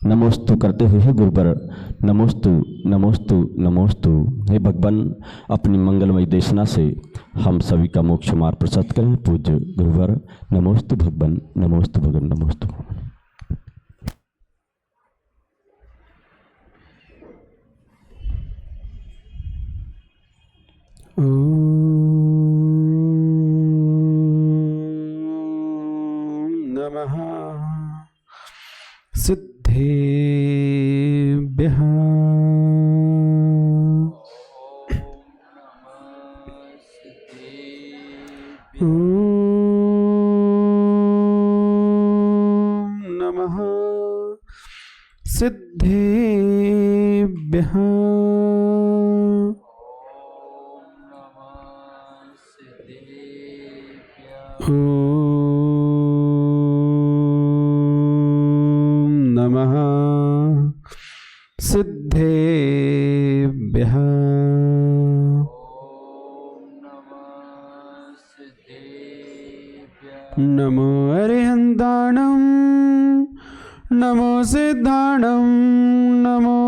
नमोस्तु करते हुए हे गुरुवर, नमोस्तु नमोस्तु नमोस्तु। हे भगवान, अपनी मंगलमय देशना से हम सभी का मोक्ष मार्ग प्रशस्त करें। पूज्य गुरुवर, नमोस्तु भगवान, नमोस्तु भगवान, नमोस्तु। नमः सिद्धेभ्यः। नमः सिद्धेभ्यः। नमः सिद्धेभ्यः। नमो अरिहन्ताणं, नमो सिद्धाणं, नमो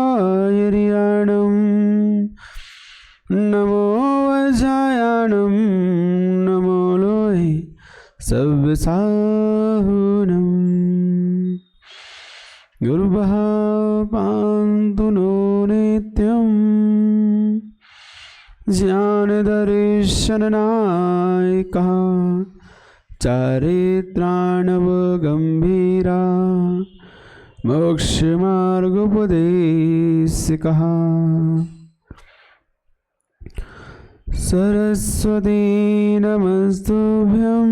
आयर्याणं, नमो वज्रायाणं, नमो लोहे सव्यसाहुनं। गुरुभः पान्तु नो नित्यं, ज्ञानदर्शननायकः चारित्राणवगम्भीरा मोक्षमार्गोपदेशकः। सरस्वती नमस्तुभ्यं,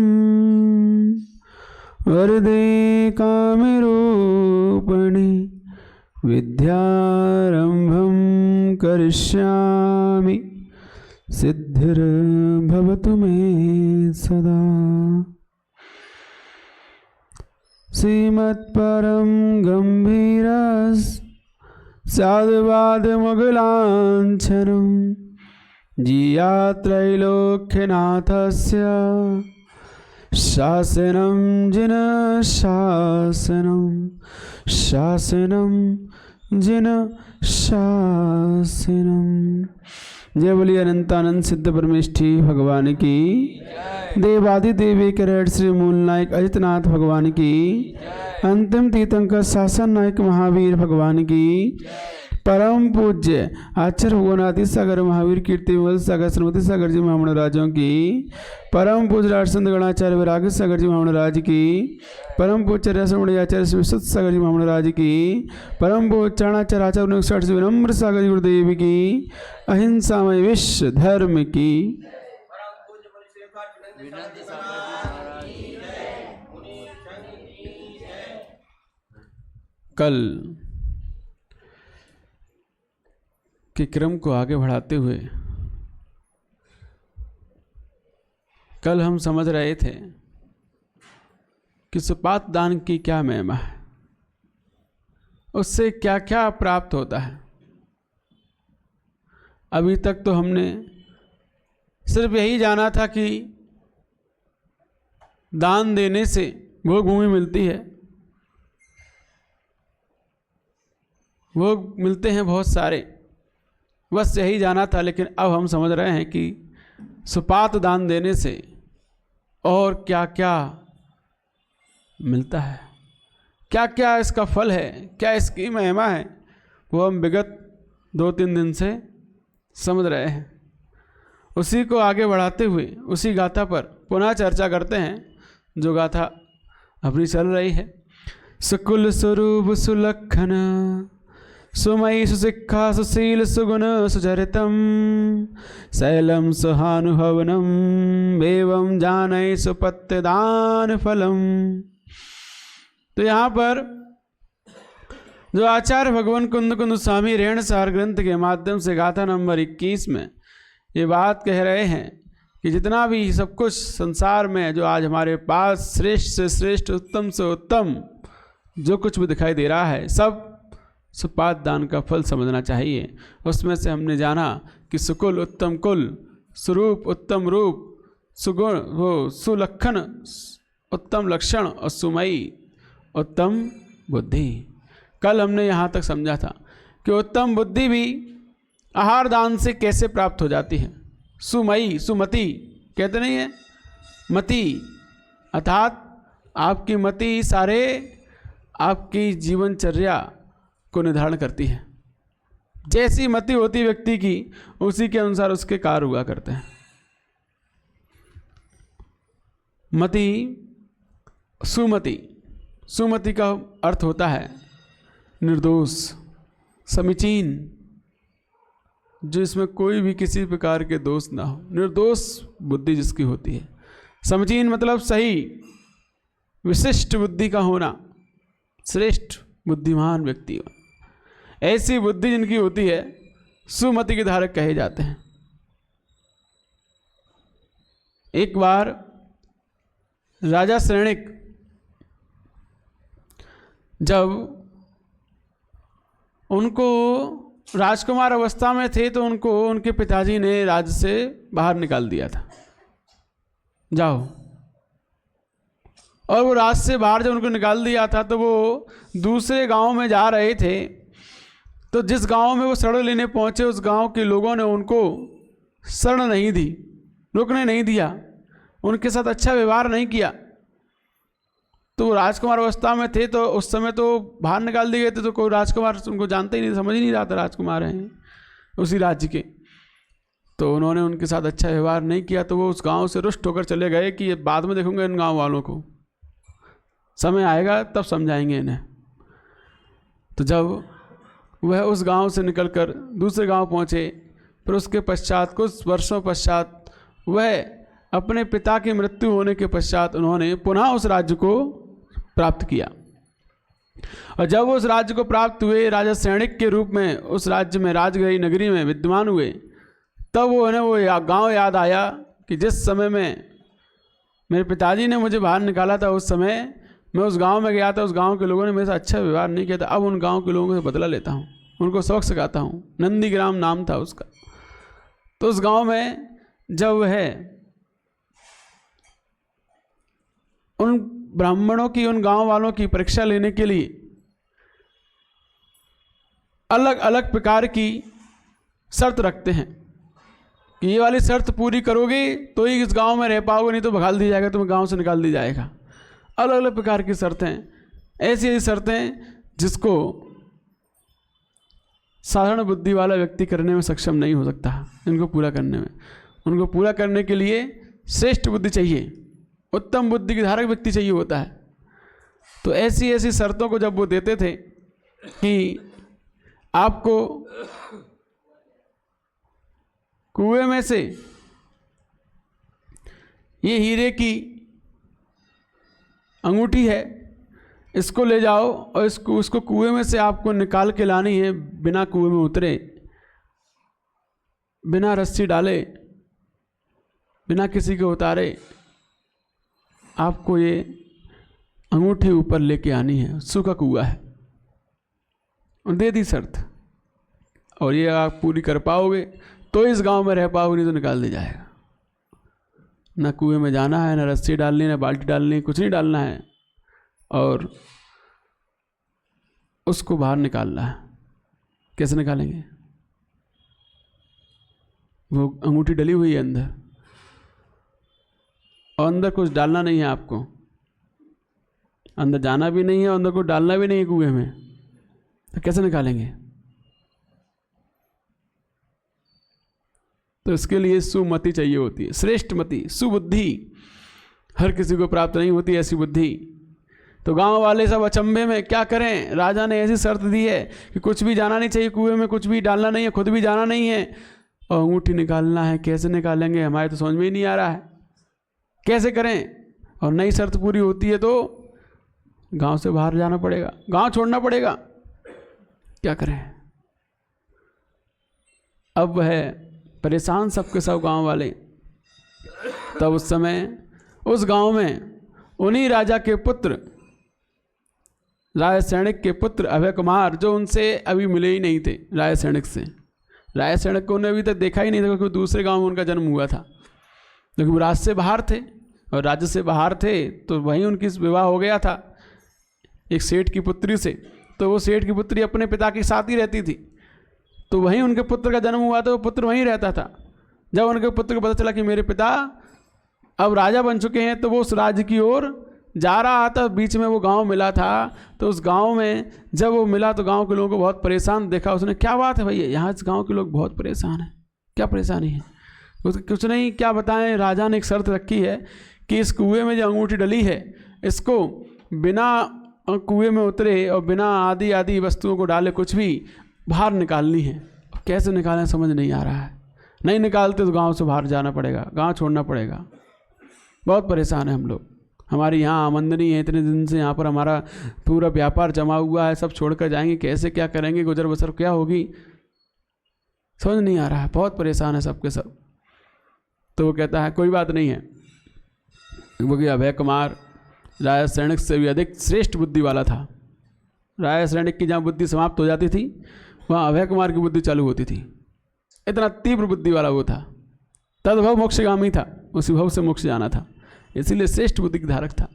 वरदे कामरूपिणि, विद्यारम्भं करिष्यामि, सिद्धिर्भवतु मे सदा। श्रीमत्परं गम्भीरं साधुवादमगलाञ्छनं, जियात्रैलोक्यनाथस्य शासनं जिन शासनं, शासनं जिन शासनं। जय बोलिए अनंतानंद सिद्ध परमेष्ठी भगवान की, देवादि देवी करेट श्री मूल नायक अजितनाथ भगवान की, अंतिम तीर्थंकर शासन नायक महावीर भगवान की, परम पूज्य आचार्य भगवानादि सागर महावीर कीर्ति सागर श्रीमती सागर जी महामण राजों की, परम पूज्य राजसंत गणाचार्य विराग सागर जी महामण राज की, परम पूज्य रसमणि आचार्य श्री विशुद्ध सागर जी महामण राज की, परम पूज्य चरणाचार्य आचार्य श्री विनम्र सागर जी गुरुदेव की, अहिंसामय विश्व धर्म की। कल के क्रम को आगे बढ़ाते हुए कल हम समझ रहे थे कि सुपात दान की क्या महिमा है, उससे क्या क्या प्राप्त होता है। अभी तक तो हमने सिर्फ यही जाना था कि दान देने से भोग भूमि मिलती है, भोग मिलते हैं बहुत सारे, बस यही जाना था। लेकिन अब हम समझ रहे हैं कि सुपात दान देने से और क्या क्या मिलता है, क्या क्या इसका फल है, क्या इसकी महिमा है, वो हम विगत 2-3 दिन से समझ रहे हैं। उसी को आगे बढ़ाते हुए उसी गाथा पर पुनः चर्चा करते हैं, जो गाथा अपनी चल रही है। सुकुल स्वरूप सुलक्षण सुमयी सुशिक्षा सुशील सुगुण सुचरितम, शैलम सुहानुभवनम एवं जानय सुपत्यदान फलम। तो यहाँ पर जो आचार्य भगवान कुंद कुंद स्वामी रेण सार ग्रंथ के माध्यम से गाथा नंबर 21 में ये बात कह रहे हैं कि जितना भी सब कुछ संसार में जो आज हमारे पास श्रेष्ठ से श्रेष्ठ, उत्तम से उत्तम जो कुछ भी दिखाई दे रहा है, सब सुपात दान का फल समझना चाहिए। उसमें से हमने जाना कि सुकुल उत्तम कुल, स्वरूप उत्तम रूप, सुगुण हो सुलक्षण उत्तम लक्षण और सुमयी उत्तम बुद्धि। कल हमने यहाँ तक समझा था कि उत्तम बुद्धि भी आहार दान से कैसे प्राप्त हो जाती है। सुमयी, सुमति कहते नहीं है, मति अर्थात आपकी मति सारे आपकी जीवनचर्या को निर्धारण करती है। जैसी मति होती व्यक्ति की, उसी के अनुसार उसके कार्य हुआ करते हैं। मति, सुमति, सुमति का अर्थ होता है निर्दोष, समीचीन, जो इसमें कोई भी किसी प्रकार के दोष ना हो, निर्दोष बुद्धि जिसकी होती है। समीचीन मतलब सही, विशिष्ट बुद्धि का होना, श्रेष्ठ बुद्धिमान व्यक्ति, ऐसी बुद्धि जिनकी होती है सुमति के धारक कहे जाते हैं। एक बार राजा श्रेणिक जब उनको राजकुमार अवस्था में थे तो उनको उनके पिताजी ने राज्य से बाहर निकाल दिया था, जाओ। और वो राज्य से बाहर जब उनको निकाल दिया था तो वो दूसरे गांव में जा रहे थे, तो जिस गांव में वो शरण लेने पहुंचे उस गांव के लोगों ने उनको शरण नहीं दी, रुकने नहीं दिया, उनके साथ अच्छा व्यवहार नहीं किया। तो वो राजकुमार अवस्था में थे तो उस समय तो बाहर निकाल दिए गए थे, तो कोई राजकुमार उनको जानता ही नहीं, समझ ही नहीं रहा था राजकुमार हैं उसी राज्य के। तो उन्होंने उनके साथ अच्छा व्यवहार नहीं किया, तो वो उस गांव से रुष्ट होकर चले गए कि ये बाद में देखूंगा इन गांव वालों को, समय आएगा तब समझाएंगे इन्हें। तो जब वह उस गांव से निकलकर दूसरे गांव पहुंचे, फिर उसके पश्चात कुछ वर्षों पश्चात वह अपने पिता की मृत्यु होने के पश्चात उन्होंने पुनः उस राज्य को प्राप्त किया। और जब वो उस राज्य को प्राप्त हुए, राजा सैनिक के रूप में उस राज्य में, राजगृह नगरी में विद्यमान हुए, तब उन्हें वो गांव याद आया कि जिस समय में मेरे पिताजी ने मुझे बाहर निकाला था उस समय मैं उस गांव में गया था, उस गांव के लोगों ने मेरे से अच्छा व्यवहार नहीं किया था, अब उन गांव के लोगों से बदला लेता हूँ, उनको सबक सिखाता हूँ। नंदीग्राम नाम था उसका। तो उस गांव में जब वह उन ब्राह्मणों की, उन गांव वालों की परीक्षा लेने के लिए अलग अलग प्रकार की शर्त रखते हैं कि ये वाली शर्त पूरी करोगे तो ही इस गांव में रह पाओगे, नहीं तो भगाल दिया जाएगा, तुम्हें गांव से निकाल दिया जाएगा। अलग अलग प्रकार की शर्तें, ऐसी ऐसी शर्तें जिसको साधारण बुद्धि वाला व्यक्ति करने में सक्षम नहीं हो सकता। इनको पूरा करने में, उनको पूरा करने के लिए श्रेष्ठ बुद्धि चाहिए, उत्तम बुद्धि के धारक व्यक्ति चाहिए होता है। तो ऐसी ऐसी शर्तों को जब वो देते थे कि आपको कुएं में से ये हीरे की अंगूठी है, इसको ले जाओ और उसको कुएं में से आपको निकाल के लानी है, बिना कुएं में उतरे, बिना रस्सी डाले, बिना किसी को उतारे, आपको ये अंगूठी ऊपर लेके आनी है। सूखा कुआ है, और दे दी शर्त, और ये आप पूरी कर पाओगे तो इस गांव में रह पाओगे, नहीं तो निकाल दिया जाएगा। ना कुएं में जाना है, ना रस्सी डालनी, ना बाल्टी डालनी, कुछ नहीं डालना है, और उसको बाहर निकालना है। कैसे निकालेंगे? वो अंगूठी डली हुई है अंदर, और अंदर कुछ डालना नहीं है आपको, अंदर जाना भी नहीं है, अंदर को डालना भी नहीं है कुएं में, तो कैसे निकालेंगे? तो इसके लिए सुमति चाहिए होती है, श्रेष्ठ मति, सुबुद्धि। हर किसी को प्राप्त नहीं होती ऐसी बुद्धि। तो गांव वाले सब अचंभे में, क्या करें, राजा ने ऐसी शर्त दी है कि कुछ भी जाना नहीं चाहिए कुएं में, कुछ भी डालना नहीं है, खुद भी जाना नहीं है, और अंगूठी निकालना है। कैसे निकालेंगे? हमारे तो समझ में ही नहीं आ रहा है, कैसे करें? और नई शर्त पूरी होती है तो गांव से बाहर जाना पड़ेगा, गांव छोड़ना पड़ेगा, क्या करें? अब वह परेशान सबके सब गांव वाले। तब उस समय उस गांव में उन्हीं राजा के पुत्र, राजा सैनिक के पुत्र अभय कुमार, जो उनसे अभी मिले ही नहीं थे राजा सैनिक से, राजा सैनिक को उन्हें अभी तक देखा ही नहीं था, क्योंकि दूसरे गांव में उनका जन्म हुआ था, क्योंकि वो राज्य से बाहर थे, और राज्य से बाहर थे तो वहीं उनकी विवाह हो गया था एक सेठ की पुत्री से। तो वो सेठ की पुत्री अपने पिता के साथ ही रहती थी, तो वहीं उनके पुत्र का जन्म हुआ, तो वो पुत्र वहीं रहता था। जब उनके पुत्र को पता चला कि मेरे पिता अब राजा बन चुके हैं, तो वो उस राज्य की ओर जा रहा था। बीच में वो गांव मिला था, तो उस गांव में जब वो मिला तो गांव के लोगों को बहुत परेशान देखा। उसने, क्या बात है भैया, यहाँ इस गांव के लोग बहुत परेशान हैं, क्या परेशानी है? कुछ नहीं, क्या बताएं, राजा ने एक शर्त रखी है कि इस कुएं में जो अंगूठी डली है, इसको बिना कुएं में उतरे और बिना आदि वस्तुओं को डाले कुछ भी बाहर निकालनी है। कैसे निकालें समझ नहीं आ रहा है, नहीं निकालते तो गांव से बाहर जाना पड़ेगा, गांव छोड़ना पड़ेगा। बहुत परेशान है हम लोग, हमारी यहाँ आमदनी है, इतने दिन से यहाँ पर हमारा पूरा व्यापार जमा हुआ है, सब छोड़कर जाएंगे, कैसे क्या करेंगे, गुजर बसर क्या होगी, समझ नहीं आ रहा है, बहुत परेशान है सबके सब। तो वो कहता है कोई बात नहीं है। वो कि अभय कुमार राजा सैनिक से भी अधिक श्रेष्ठ बुद्धि वाला था। राजा सैनिक की जहाँ बुद्धि समाप्त हो जाती थी, वहाँ अभय कुमार की बुद्धि चालू होती थी। इतना तीव्र बुद्धि वाला वो था, तद्भव मोक्षगामी था, उसी भव से मोक्ष जाना था, इसीलिए श्रेष्ठ बुद्धि धारक था।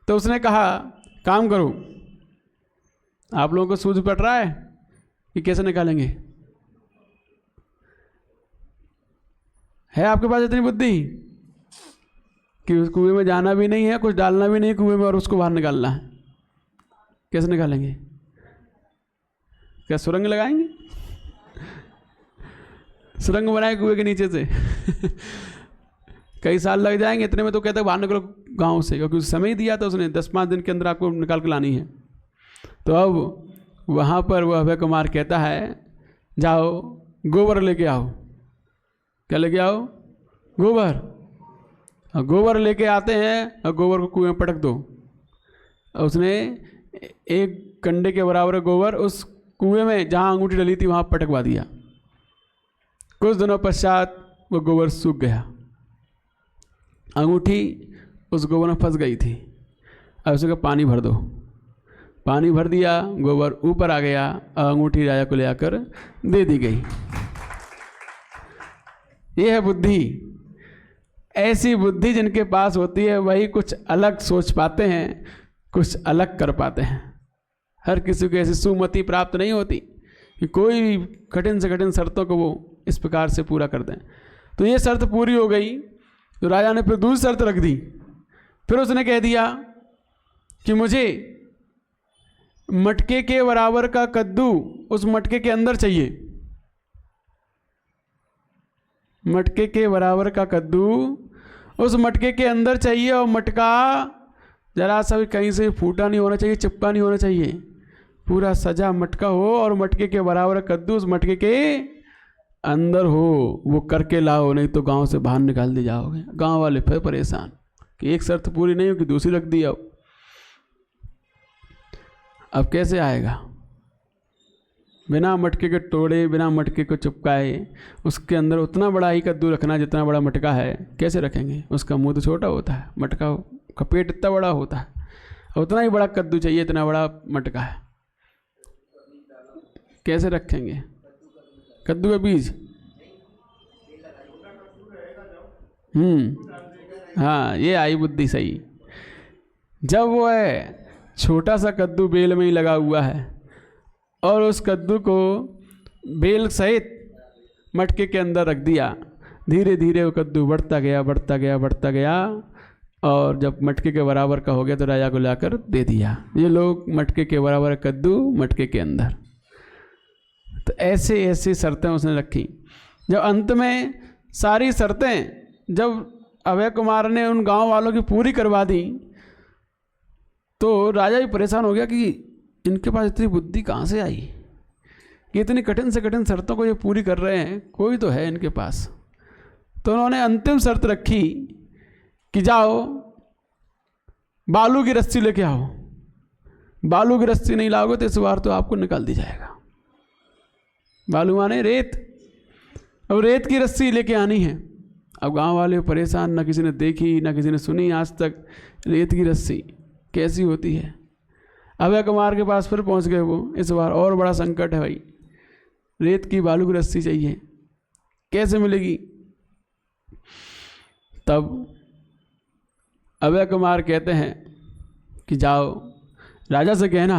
तो उसने कहा काम करो, आप लोगों को सूझ पड़ रहा है कि कैसे निकालेंगे? है आपके पास इतनी बुद्धि कि उस कुएं में जाना भी नहीं है, कुछ डालना भी नहीं कुएं में, और उसको बाहर निकालना है? कैसे निकालेंगे? क्या सुरंग लगाएंगे? सुरंग बनाए कुएं के नीचे से कई साल लग जाएंगे, इतने में तो कहते बाहर निकलो गांव से, क्योंकि समय दिया था उसने 10-5 दिन के अंदर आपको निकाल के लानी है। तो अब वहाँ पर वह अभय कुमार कहता है जाओ गोबर लेके आओ। क्या लेके आओ? गोबर। और गोबर लेके आते हैं और गोबर को कुएं में पटक दो। और उसने एक कंडे के बराबर गोबर उस कुएं में जहाँ अंगूठी डली थी वहाँ पटकवा दिया। कुछ दिनों पश्चात वो गोबर सूख गया, अंगूठी उस गोबर में फंस गई थी। अब उसका पानी भर दो, पानी भर दिया, गोबर ऊपर आ गया और अंगूठी राजा को ले आकर दे दी गई। ये है बुद्धि। ऐसी बुद्धि जिनके पास होती है वही कुछ अलग सोच पाते हैं, कुछ अलग कर पाते हैं। हर किसी को ऐसी सुमति प्राप्त नहीं होती कि कोई भी कठिन से कठिन शर्तों को वो इस प्रकार से पूरा कर दें। तो ये शर्त पूरी हो गई, तो राजा ने फिर दूसरी शर्त रख दी। फिर उसने कह दिया कि मुझे मटके के बराबर का कद्दू उस मटके के अंदर चाहिए। मटके के बराबर का कद्दू उस मटके के अंदर चाहिए, और मटका जरा सा भी कहीं से फूटा नहीं होना चाहिए, चिपका नहीं होना चाहिए, पूरा सजा मटका हो और मटके के बराबर कद्दू उस मटके के अंदर हो। वो करके लाओ, नहीं तो गांव से बाहर निकाल दिए जाओगे। गांव वाले फिर परेशान कि एक शर्त पूरी नहीं हो कि दूसरी रख दी। अब कैसे आएगा? बिना मटके के तोड़े, बिना मटके को चिपकाए, उसके अंदर उतना बड़ा ही कद्दू रखना जितना बड़ा मटका है, कैसे रखेंगे? उसका मुंह तो छोटा होता है, मटका का पेट इतना बड़ा होता है, और उतना ही बड़ा कद्दू चाहिए, इतना बड़ा मटका है, कैसे रखेंगे? कद्दू के बीज, हाँ, ये आई बुद्धि सही। जब वो है छोटा सा कद्दू बेल में ही लगा हुआ है और उस कद्दू को बेल सहित मटके के अंदर रख दिया, धीरे धीरे वो कद्दू बढ़ता गया, बढ़ता गया, बढ़ता गया, और जब मटके के बराबर का हो गया तो राजा को लाकर दे दिया। ये लोग मटके के बराबर कद्दू मटके के अंदर। तो ऐसे ऐसी शर्तें उसने रखी। जब अंत में सारी शर्तें जब अभय कुमार ने उन गांव वालों की पूरी करवा दी, तो राजा भी परेशान हो गया कि इनके पास इतनी बुद्धि कहाँ से आई कि इतनी कठिन से कठिन शर्तों को ये पूरी कर रहे हैं, कोई तो है इनके पास। तो उन्होंने अंतिम शर्त रखी कि जाओ बालू की रस्सी लेके आओ। बालू की रस्सी नहीं लाओगे तो इस बार तो आपको निकाल दी जाएगा। बालू माने रेत, अब रेत की रस्सी लेके आनी है। अब गांव वाले परेशान, ना किसी ने देखी ना किसी ने सुनी आज तक रेत की रस्सी कैसी होती है। अभय कुमार के पास फिर पहुंच गए वो। इस बार और बड़ा संकट है भाई, रेत की बालू की रस्सी चाहिए, कैसे मिलेगी? तब अभय कुमार कहते हैं कि जाओ राजा से कहना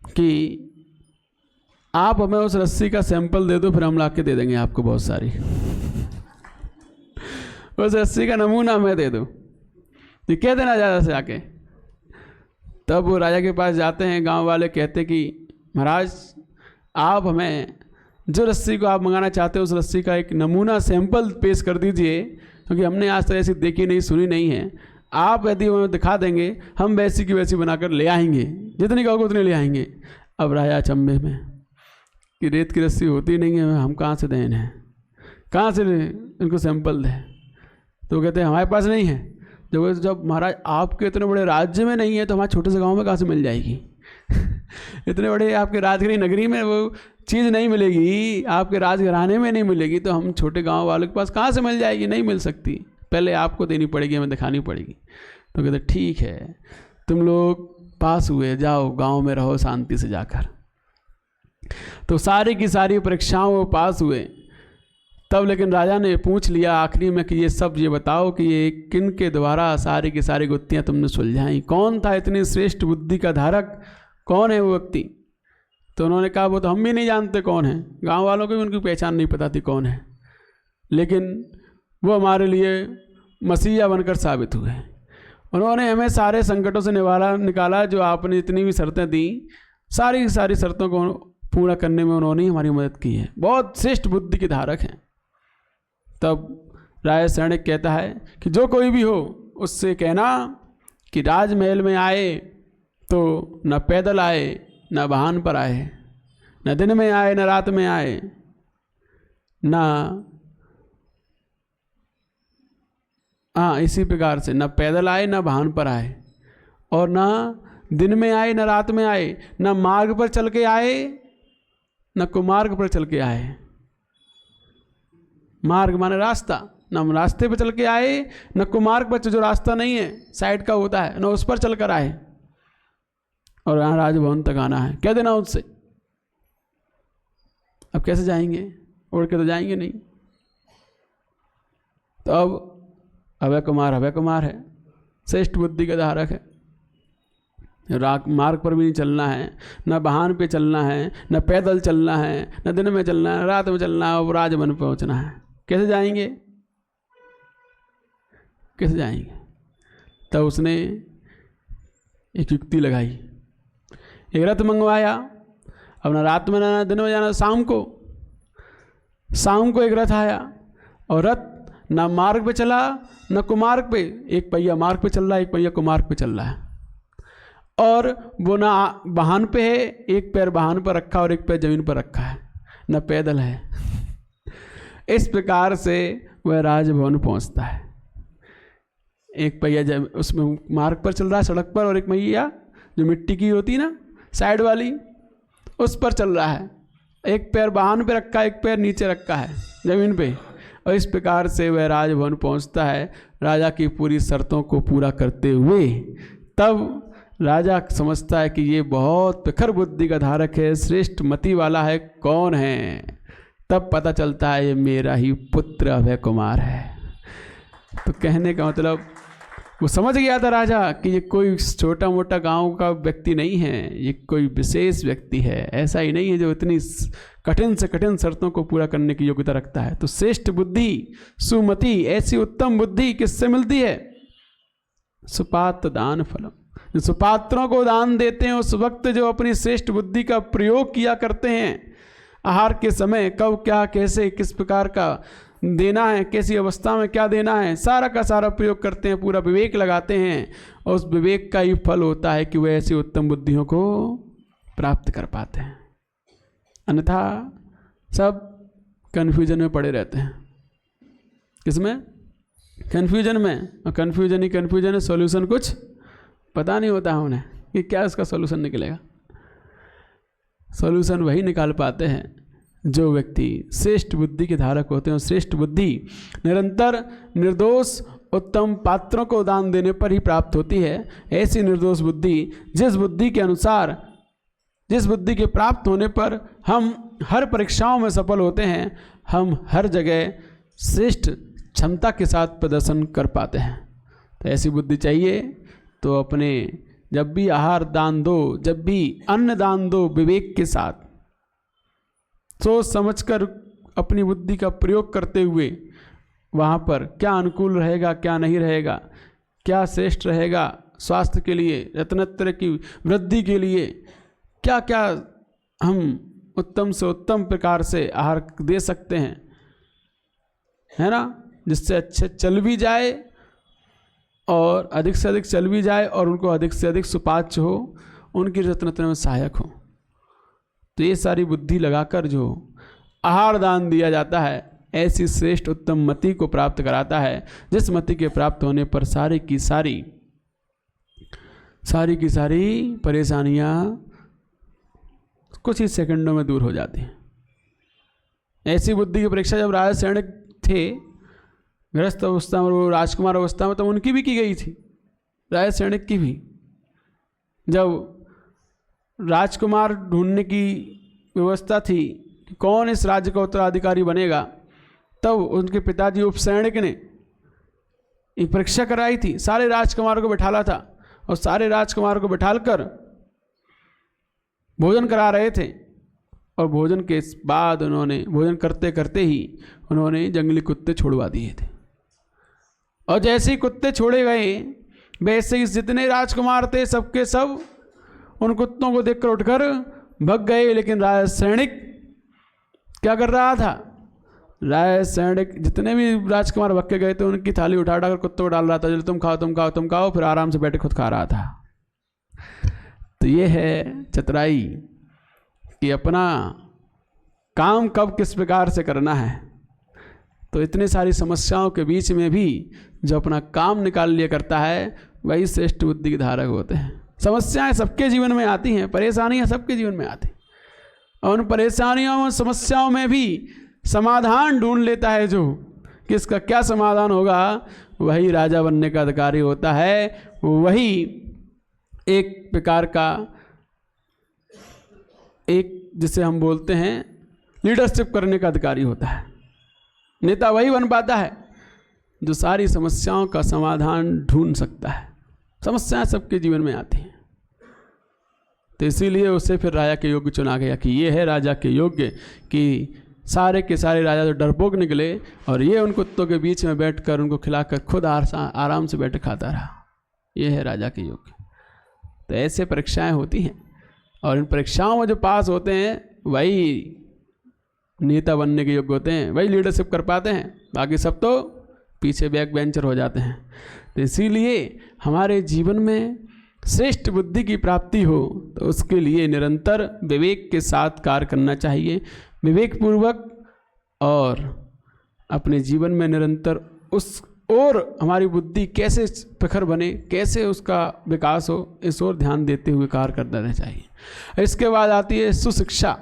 कि आप हमें उस रस्सी का सैंपल दे दो, फिर हम ला के दे देंगे आपको बहुत सारी। उस रस्सी का नमूना हमें दे दो, तो कह देना ज़्यादा से आके। तब वो राजा के पास जाते हैं, गांव वाले कहते कि महाराज आप हमें जो रस्सी को आप मंगाना चाहते हो उस रस्सी का एक नमूना सैंपल पेश कर दीजिए, क्योंकि हमने आज तक ऐसी देखी नहीं सुनी नहीं है। आप यदि हमें दिखा देंगे हम वैसी की वैसी बनाकर ले आएंगे, जितनी कहोगे उतनी ले आएंगे। अब राजा अचंभे में कि रेत की रस्सी होती नहीं है, हम कहाँ से दें इन्हें, कहाँ से इनको सैंपल दें। तो वो कहते हैं हमारे पास नहीं है। जब महाराज आपके इतने बड़े राज्य में नहीं है तो हमारे छोटे से गांव में कहाँ से मिल जाएगी। इतने बड़े आपके राजगिरी नगरी में वो चीज़ नहीं मिलेगी, आपके राजघराने में नहीं मिलेगी, तो हम छोटे गांव वालों के पास कहाँ से मिल जाएगी, नहीं मिल सकती, पहले आपको देनी पड़ेगी, हमें दिखानी पड़ेगी। तो कहते ठीक है, तुम लोग पास हुए, जाओ गांव में रहो शांति से जाकर। तो सारी की सारी परीक्षाओं में पास हुए। तब लेकिन राजा ने पूछ लिया आखिरी में कि ये बताओ कि ये किन के द्वारा सारी की सारी गुत्थियाँ तुमने सुलझाई, कौन था इतनी श्रेष्ठ बुद्धि का धारक, कौन है वो व्यक्ति। तो उन्होंने कहा वो तो हम भी नहीं जानते कौन है, गांव वालों को भी उनकी पहचान नहीं पता थी कौन है, लेकिन वो हमारे लिए मसीहा बनकर साबित हुए। उन्होंने हमें सारे संकटों से निकाला। जो आपने जितनी भी शर्तें दी, सारी सारी शर्तों को पूरा करने में उन्होंने हमारी मदद की है, बहुत श्रेष्ठ बुद्धि के धारक हैं। तब राजा सैनिक कहता है कि जो कोई भी हो उससे कहना कि राजमहल में आए तो न पैदल आए न वाहन पर आए, न दिन में आए न रात में आए, इसी प्रकार से न पैदल आए न वाहन पर आए, और न दिन में आए न रात में आए, न मार्ग पर चल के आए न कुमार्ग पर चल के आए। मार्ग माने रास्ता, न रास्ते पर चल के आए न कुमार्ग पर, जो रास्ता नहीं है साइड का होता है, न उस पर चल कर आए, और यहाँ राजभवन तक आना है। क्या देना उससे। अब कैसे जाएंगे, उड़ के तो जाएंगे नहीं। तो अब अभय कुमार है, श्रेष्ठ बुद्धि का धारक है। मार्ग पर भी नहीं चलना है, न वाहन पे चलना है, न पैदल चलना है, न दिन में चलना है, रात में चलना है, और राजभवन पहुंचना है। कैसे जाएंगे, कैसे जाएंगे। तब उसने एक युक्ति लगाई, एक रथ मंगवाया। अब ना रात में ना दिन में जाना, शाम को एक रथ आया, और रथ ना मार्ग पे चला न कुमार्ग पे, एक पहिया मार्ग पे चल रहा है, एक पहिया कुमार्ग पे चल रहा है, और वो ना वाहन पे है, एक पैर वाहन पर रखा और एक पैर जमीन पर रखा है, न पैदल है। इस प्रकार से वह राजभवन पहुंचता है। एक पहिया उसमें मार्ग पर चल रहा है सड़क पर, और एक पहिया जो मिट्टी की होती ना साइड वाली, उस पर चल रहा है। एक पैर वाहन पे रखा है, एक पैर नीचे रखा है जमीन पे, और इस प्रकार से वह राजभवन पहुंचता है राजा की पूरी शर्तों को पूरा करते हुए। तब राजा समझता है कि ये बहुत प्रखर बुद्धि का धारक है, श्रेष्ठ मति वाला है, कौन है। तब पता चलता है ये मेरा ही पुत्र अभय कुमार है। तो कहने का मतलब वो समझ गया था राजा कि ये कोई छोटा मोटा गांव का व्यक्ति नहीं है, ये कोई विशेष व्यक्ति है, ऐसा ही नहीं है जो इतनी कठिन से कठिन शर्तों को पूरा करने की योग्यता रखता है। तो श्रेष्ठ बुद्धि, सुमति, ऐसी उत्तम बुद्धि किससे मिलती है। सुपात्र दान फलम, जो सुपात्रों को दान देते हैं उस वक्त जो अपनी श्रेष्ठ बुद्धि का प्रयोग किया करते हैं, आहार के समय कब क्या कैसे किस प्रकार का देना है, कैसी अवस्था में क्या देना है, सारा का सारा प्रयोग करते हैं, पूरा विवेक लगाते हैं, और उस विवेक का ही फल होता है कि वे ऐसी उत्तम बुद्धियों को प्राप्त कर पाते हैं। अन्यथा सब कन्फ्यूजन में पड़े रहते हैं। किसमें, कन्फ्यूजन में, और कन्फ्यूजन ही कन्फ्यूजन है, सॉल्यूशन कुछ पता नहीं होता है उन्हें कि क्या इसका सॉल्यूशन निकलेगा। सॉल्यूशन वही निकाल पाते हैं जो व्यक्ति श्रेष्ठ बुद्धि के धारक होते हैं। श्रेष्ठ बुद्धि निरंतर निर्दोष उत्तम पात्रों को दान देने पर ही प्राप्त होती है। ऐसी निर्दोष बुद्धि, जिस बुद्धि के अनुसार, जिस बुद्धि के प्राप्त होने पर हम हर परीक्षाओं में सफल होते हैं, हम हर जगह श्रेष्ठ क्षमता के साथ प्रदर्शन कर पाते हैं। तो ऐसी बुद्धि चाहिए तो अपने जब भी आहार दान दो, जब भी अन्न दान दो, विवेक के साथ सोच समझकर अपनी बुद्धि का प्रयोग करते हुए वहाँ पर क्या अनुकूल रहेगा, क्या नहीं रहेगा, क्या श्रेष्ठ रहेगा स्वास्थ्य के लिए, रत्नत्र की वृद्धि के लिए, क्या क्या हम उत्तम से उत्तम प्रकार से आहार दे सकते हैं, है ना, जिससे अच्छे चल भी जाए और अधिक से अधिक चल भी जाए और उनको अधिक से अधिक सुपाच्य हो, उनकी रत्नत्र में सहायक हो। तो ये सारी बुद्धि लगाकर जो आहार दान दिया जाता है, ऐसी श्रेष्ठ उत्तम मति को प्राप्त कराता है, जिस मति के प्राप्त होने पर सारी की सारी परेशानियाँ कुछ ही सेकंडों में दूर हो जाती हैं। ऐसी बुद्धि की परीक्षा जब राजा सैनिक थे गृहस्थ अवस्था में, वो राजकुमार अवस्था में, तो उनकी भी की गई थी, राजा सैनिक की भी। जब राजकुमार ढूंढने की व्यवस्था थी कि कौन इस राज्य का उत्तराधिकारी बनेगा, तब उनके पिताजी उपसैनिक ने एक परीक्षा कराई थी, सारे राजकुमारों को बैठाला था और सारे राजकुमारों को बैठालकर भोजन करा रहे थे। और भोजन के बाद उन्होंने भोजन करते करते ही उन्होंने जंगली कुत्ते छोड़वा दिए थे। और जैसे ही कुत्ते छोड़े गए, वैसे ही जितने राजकुमार थे सबके सब उन कुत्तों को देखकर उठकर भग गए। लेकिन राजा सैनिक क्या कर रहा था? राजा सैनिक जितने भी राजकुमार भग के गए थे उनकी थाली उठा उठाकर कुत्तों को डाल रहा था, चलो तुम खाओ तुम खाओ तुम खाओ, फिर आराम से बैठे खुद खा रहा था। तो ये है चतुराई कि अपना काम कब किस प्रकार से करना है। तो इतनी सारी समस्याओं के बीच में भी जो अपना काम निकाल लिया करता है, वही श्रेष्ठ बुद्धि के धारक होते हैं। समस्याएं सबके जीवन में आती हैं, परेशानियां सबके जीवन में आती हैं, और उन परेशानियों और समस्याओं में भी समाधान ढूंढ लेता है जो कि इसका क्या समाधान होगा, वही राजा बनने का अधिकारी होता है। वही एक प्रकार का एक जिसे हम बोलते हैं लीडरशिप करने का अधिकारी होता है। नेता वही बन पाता है जो सारी समस्याओं का समाधान ढूंढ सकता है। समस्याएं सबके जीवन में आती हैं, तो इसीलिए उसे फिर राजा के योग्य चुना गया कि ये है राजा के योग्य, कि सारे के सारे राजा तो डरपोक निकले और ये उन कुत्तों के बीच में बैठकर उनको खिलाकर खुद आराम से बैठ खाता रहा। ये है राजा के योग्य। तो ऐसे परीक्षाएं होती हैं, और इन परीक्षाओं में जो पास होते हैं वही नेता बनने के योग्य होते हैं, वही लीडरशिप कर पाते हैं। बाकी सब तो पीछे बैक बेंचर हो जाते हैं। तो इसीलिए हमारे जीवन में श्रेष्ठ बुद्धि की प्राप्ति हो तो उसके लिए निरंतर विवेक के साथ कार्य करना चाहिए, विवेकपूर्वक, और अपने जीवन में निरंतर उस और हमारी बुद्धि कैसे प्रखर बने, कैसे उसका विकास हो, इस ओर ध्यान देते हुए कार्य करना रहना चाहिए। इसके बाद आती है सुशिक्षा।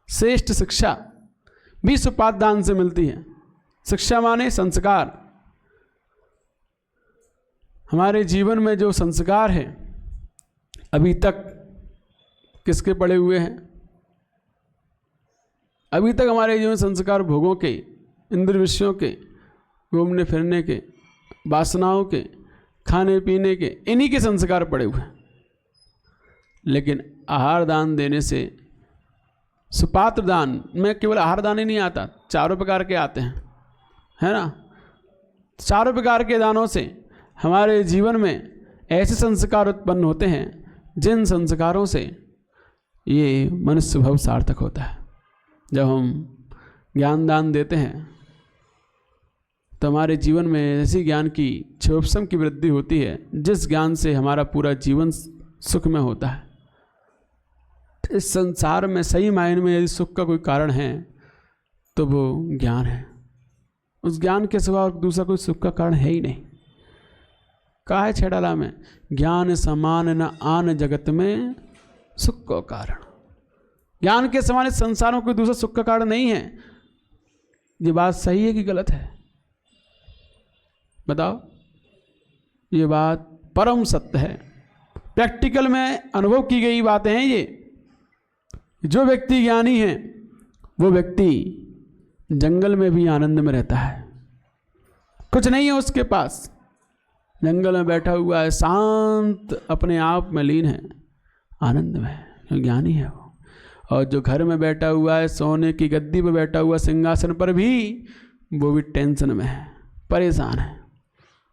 श्रेष्ठ शिक्षा भी सुपाठदान से मिलती है। शिक्षा माने संस्कार। हमारे जीवन में जो संस्कार है अभी तक किसके पड़े हुए हैं? अभी तक हमारे जीवन संस्कार भोगों के, इंद्र विषयों के, घूमने फिरने के, वासनाओं के, खाने पीने के, इन्हीं के संस्कार पड़े हुए हैं। लेकिन आहार दान देने से, सुपात्र दान में केवल आहार दान ही नहीं आता, चारों प्रकार के आते हैं, है ना। चारों प्रकार के दानों से हमारे जीवन में ऐसे संस्कार उत्पन्न होते हैं जिन संस्कारों से ये मनुष्य भव सार्थक होता है। जब हम ज्ञान दान देते हैं तो हमारे जीवन में ऐसी ज्ञान की क्षोभसम की वृद्धि होती है जिस ज्ञान से हमारा पूरा जीवन सुख में होता है। इस संसार में सही मायने में यदि सुख का कोई कारण है तो वो ज्ञान है। उस ज्ञान के सिवा और दूसरा कोई सुख का कारण है ही नहीं। कहा है छेड़ाला में, ज्ञान समान न आन जगत में सुख का कारण। ज्ञान के समान इस संसार में कोई दूसरा सुख का कारण नहीं है। ये बात सही है कि गलत है? बताओ। ये बात परम सत्य है, प्रैक्टिकल में अनुभव की गई बातें हैं ये। जो व्यक्ति ज्ञानी है वो व्यक्ति जंगल में भी आनंद में रहता है। कुछ नहीं है उसके पास, जंगल में बैठा हुआ है, शांत अपने आप में लीन है, आनंद में है, ज्ञानी है वो। और जो घर में बैठा हुआ है, सोने की गद्दी पर बैठा हुआ, सिंहासन पर भी, वो भी टेंशन में है, परेशान है,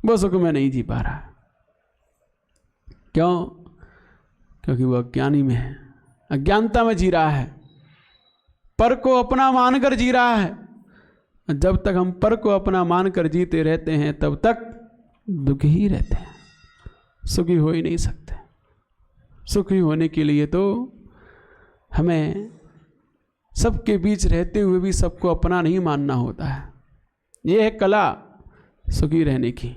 वो सुख में नहीं जी पा रहा। क्यों? क्योंकि वो अज्ञानी में है, अज्ञानता में जी रहा है, पर को अपना मानकर जी रहा है। जब तक हम पर को अपना मानकर जीते रहते हैं तब तक दुखी ही रहते हैं, सुखी हो ही नहीं सकते। सुखी होने के लिए तो हमें सबके बीच रहते हुए भी सबको अपना नहीं मानना होता है। ये है कला सुखी रहने की।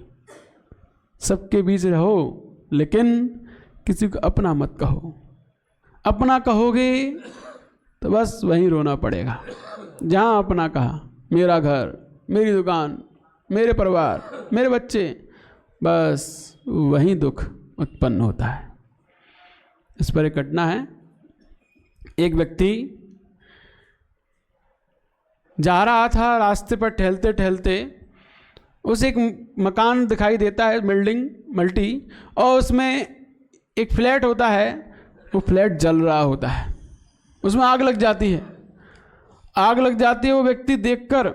सबके बीच रहो लेकिन किसी को अपना मत कहो। अपना कहोगे तो बस वहीं रोना पड़ेगा। जहाँ अपना कहा, मेरा घर, मेरी दुकान, मेरे परिवार, मेरे बच्चे, बस वहीं दुख उत्पन्न होता है। इस पर एक घटना है। एक व्यक्ति जा रहा था, रास्ते पर टहलते टहलते उसे एक मकान दिखाई देता है, बिल्डिंग मल्टी, और उसमें एक फ्लैट होता है। वो फ्लैट जल रहा होता है, उसमें आग लग जाती है। आग लग जाती है, वो व्यक्ति देखकर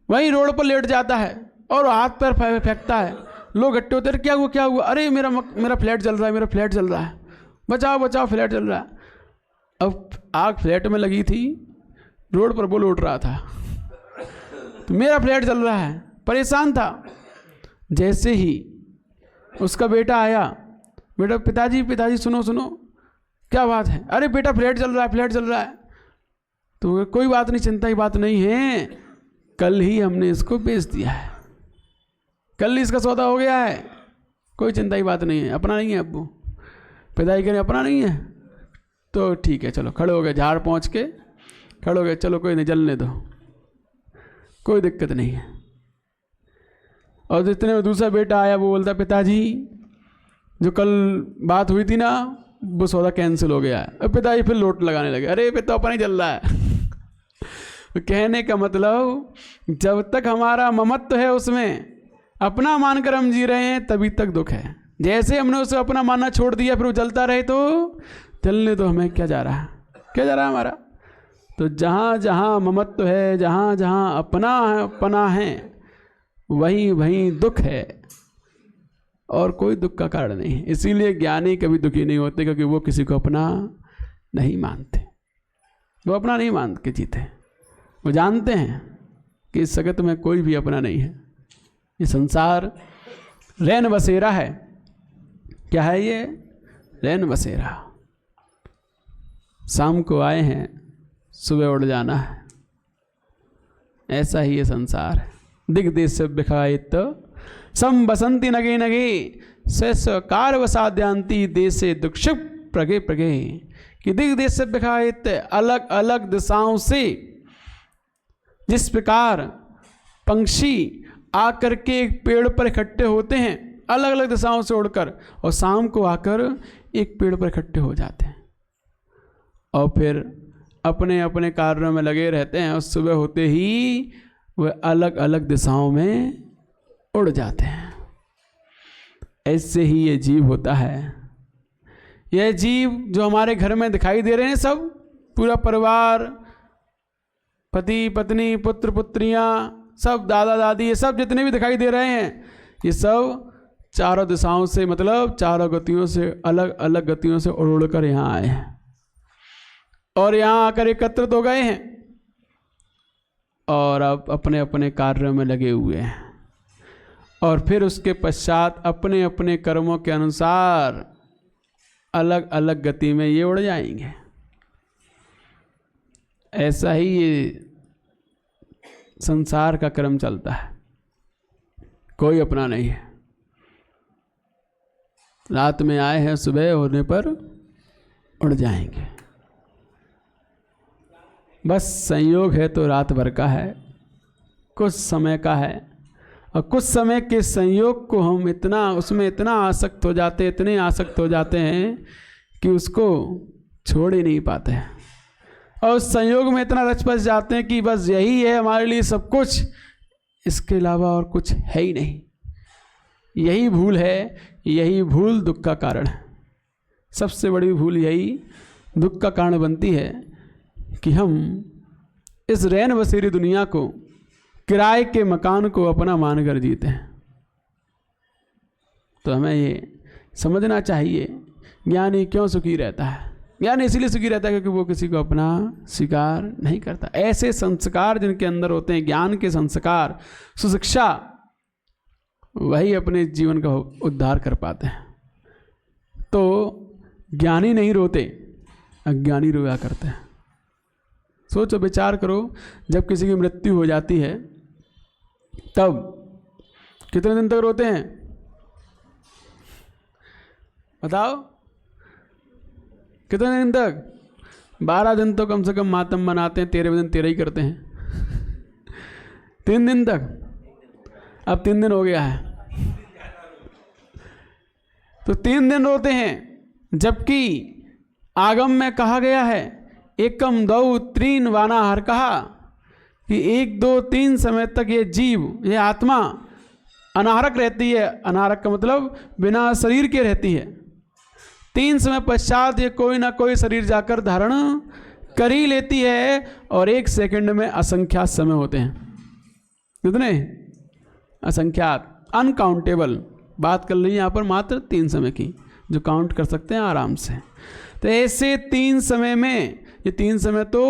वहीं रोड पर लेट जाता है और हाथ पैर फेंकता है। लोग इकट्ठे होते हैं, क्या हुआ क्या हुआ? अरे मेरा फ्लैट जल रहा है, मेरा फ्लैट जल रहा है, बचाओ बचाओ, फ्लैट जल रहा है। अब आग फ्लैट में लगी थी, रोड पर वो लौट रहा था, तो मेरा फ्लैट जल रहा है, परेशान था। जैसे ही उसका बेटा आया, बेटा पिताजी सुनो सुनो, क्या बात है? अरे बेटा फ्लैट जल रहा है, फ्लैट जल रहा है। तो कोई बात नहीं, चिंता की बात नहीं है, कल ही हमने इसको बेच दिया है, कल ही इसका सौदा हो गया है, कोई चिंता की बात नहीं है, अपना नहीं है। अब्बू पिताजी कह रहे अपना नहीं है, तो ठीक है चलो। खड़े हो गए, झाड़ पहुँच के खड़े हो गए, चलो कोई नहीं, जलने दो, कोई दिक्कत नहीं है। और जितने में दूसरा बेटा आया, वो बोलता पिताजी जो कल बात हुई थी ना, वो सौदा कैंसिल हो गया है। और पिताजी फिर लोट लगाने लगे, अरे पिता अपना ही जल रहा है। कहने का मतलब, जब तक हमारा ममत्व है उसमें, अपना मानकर हम जी रहे हैं, तभी तक दुख है। जैसे हमने उसे अपना मानना छोड़ दिया, फिर वो जलता रहे तो जलने तो हमें क्या जा रहा है, क्या जा रहा है हमारा। तो जहाँ जहाँ ममत्व है, जहाँ जहाँ अपना है, वहीं वहीं दुख है, और कोई दुख का कारण नहीं है। इसीलिए ज्ञानी कभी दुखी नहीं होते, क्योंकि वो किसी को अपना नहीं मानते, वो अपना नहीं मान के जीते। वो जानते हैं कि इस जगत में कोई भी अपना नहीं है, ये संसार रैन बसेरा है। क्या है ये? रैन बसेरा। शाम को आए हैं, सुबह उड़ जाना है, ऐसा ही ये संसार है। दिग्देश विखायित सम बसंती नगे नगे सकार वसाद्यांति देशे दुक्षुप प्रगे प्रगे। कि दिग्देश विखायित, अलग अलग दिशाओं से जिस प्रकार पंछी आकर के एक पेड़ पर इकट्ठे होते हैं, अलग अलग दिशाओं से उड़कर, और शाम को आकर एक पेड़ पर इकट्ठे हो जाते हैं, और फिर अपने अपने कार्यों में लगे रहते हैं, और सुबह होते ही वह अलग अलग दिशाओं में उड़ जाते हैं। ऐसे ही ये जीव होता है। यह जीव जो हमारे घर में दिखाई दे रहे हैं, सब पूरा परिवार, पति पत्नी, पुत्र पुत्रियां, सब दादा दादी, ये सब जितने भी दिखाई दे रहे हैं, ये सब चारों दिशाओं से, मतलब चारों गतियों से, अलग अलग गतियों से उड़ उड़ कर यहाँ आए हैं, और यहाँ आकर एकत्रित हो गए हैं, और अब अपने अपने कार्यों में लगे हुए हैं। और फिर उसके पश्चात अपने अपने कर्मों के अनुसार अलग अलग गति में ये उड़ जाएंगे। ऐसा ही ये संसार का क्रम चलता है, कोई अपना नहीं है। रात में आए हैं, सुबह होने पर उड़ जाएंगे। बस संयोग है तो रात भर का है, कुछ समय का है, और कुछ समय के संयोग को हम उसमें इतना आसक्त हो जाते, इतने आसक्त हो जाते हैं कि उसको छोड़ ही नहीं पाते हैं, और उस संयोग में इतना रच बस जाते हैं कि बस यही है हमारे लिए सब कुछ, इसके अलावा और कुछ है ही नहीं। यही भूल है, यही भूल दुख का कारण है। सबसे बड़ी भूल यही दुख का कारण बनती है कि हम इस रैन बसेरी दुनिया को, किराए के मकान को अपना मानकर जीते हैं। तो हमें ये समझना चाहिए ज्ञानी क्यों सुखी रहता है। ज्ञानी इसलिए सुखी रहता है क्योंकि वो किसी को अपना स्वीकार नहीं करता। ऐसे संस्कार जिनके अंदर होते हैं, ज्ञान के संस्कार, सुशिक्षा, वही अपने जीवन का उद्धार कर पाते हैं। तो ज्ञानी नहीं रोते, अज्ञानी रोया करते हैं। सोचो, विचार करो, जब किसी की मृत्यु हो जाती है तब कितने दिन तक रोते हैं बताओ? कितने दिन तक? 12 दिन तो कम से कम मातम मनाते हैं, 13वें दिन 13 ही करते हैं। 3 दिन तक, अब 3 दिन हो गया है तो 3 दिन रोते हैं। जबकि आगम में कहा गया है, एकम दौ त्रीन वानाहार, कहा कि 1 2 3 समय तक ये जीव, ये आत्मा अनाहरक रहती है। अनाहरक का मतलब बिना शरीर के रहती है। 3 समय पश्चात ये कोई ना कोई शरीर जाकर धारण कर ही लेती है। और 1 सेकंड में असंख्यात समय होते हैं। कितने? असंख्यात, अनकाउंटेबल। बात कर रही है यहाँ पर मात्र 3 समय की, जो काउंट कर सकते हैं आराम से। तो ऐसे 3 समय में, ये 3 समय तो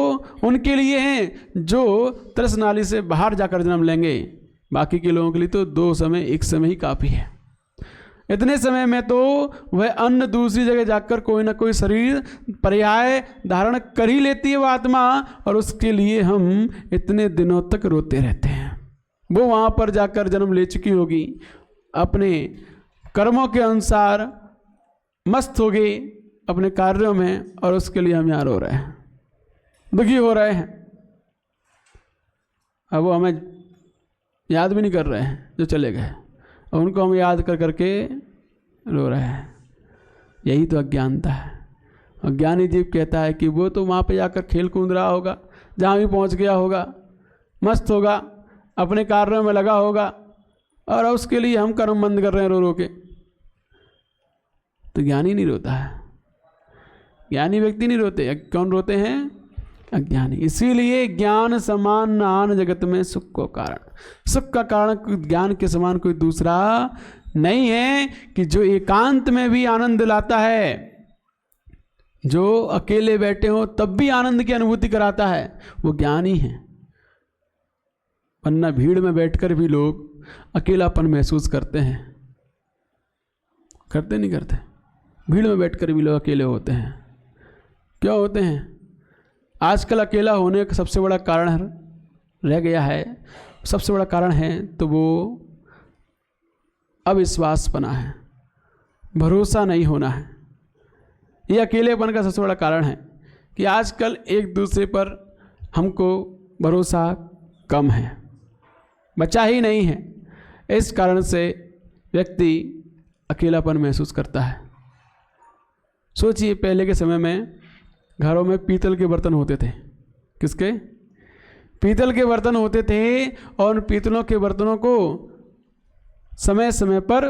उनके लिए हैं जो तरस नाली से बाहर जाकर जन्म लेंगे। बाकी के लोगों के लिए तो 2 समय, 1 समय ही काफ़ी है। इतने समय में तो वह अन्य दूसरी जगह जाकर कोई ना कोई शरीर पर्याय धारण कर ही लेती है वो आत्मा, और उसके लिए हम इतने दिनों तक रोते रहते हैं। वो वहाँ पर जाकर जन्म ले चुकी होगी, अपने कर्मों के अनुसार मस्त हो गई अपने कार्यों में, और उसके लिए हम यहाँ रो रहे हैं, दुखी हो रहे हैं। अब वो हमें याद भी नहीं कर रहे हैं जो चले गए, और उनको हम याद कर करके रो रहे हैं। यही तो अज्ञानता है। अज्ञानी जीव कहता है कि वो तो वहाँ पे जाकर खेल कूद रहा होगा, जहाँ भी पहुँच गया होगा, मस्त होगा, अपने कार्यों में लगा होगा, और उसके लिए हम कर्म बंद कर रहे हैं रो रो के। तो ज्ञानी नहीं रोता है, ज्ञानी व्यक्ति नहीं रोते। कौन रोते हैं? अज्ञानी। इसीलिए ज्ञान समान नान जगत में सुख को कारण। सुख का कारण ज्ञान के समान कोई दूसरा नहीं है, कि जो एकांत में भी आनंद लाता है, जो अकेले बैठे हो तब भी आनंद की अनुभूति कराता है, वो ज्ञानी है। वरना भीड़ में बैठकर भी लोग अकेलापन महसूस करते हैं। करते नहीं करते? भीड़ में बैठकर भी लोग अकेले होते हैं। क्यों होते हैं? आजकल अकेला होने का सबसे बड़ा कारण रह गया है, सबसे बड़ा कारण है तो वो अविश्वासपना है, भरोसा नहीं होना है। ये अकेलेपन का सबसे बड़ा कारण है कि आजकल एक दूसरे पर हमको भरोसा कम है, बचा ही नहीं है। इस कारण से व्यक्ति अकेलापन महसूस करता है। सोचिए, पहले के समय में घरों में पीतल के बर्तन होते थे। किसके? पीतल के बर्तन होते थे, और पीतलों के बर्तनों को समय समय पर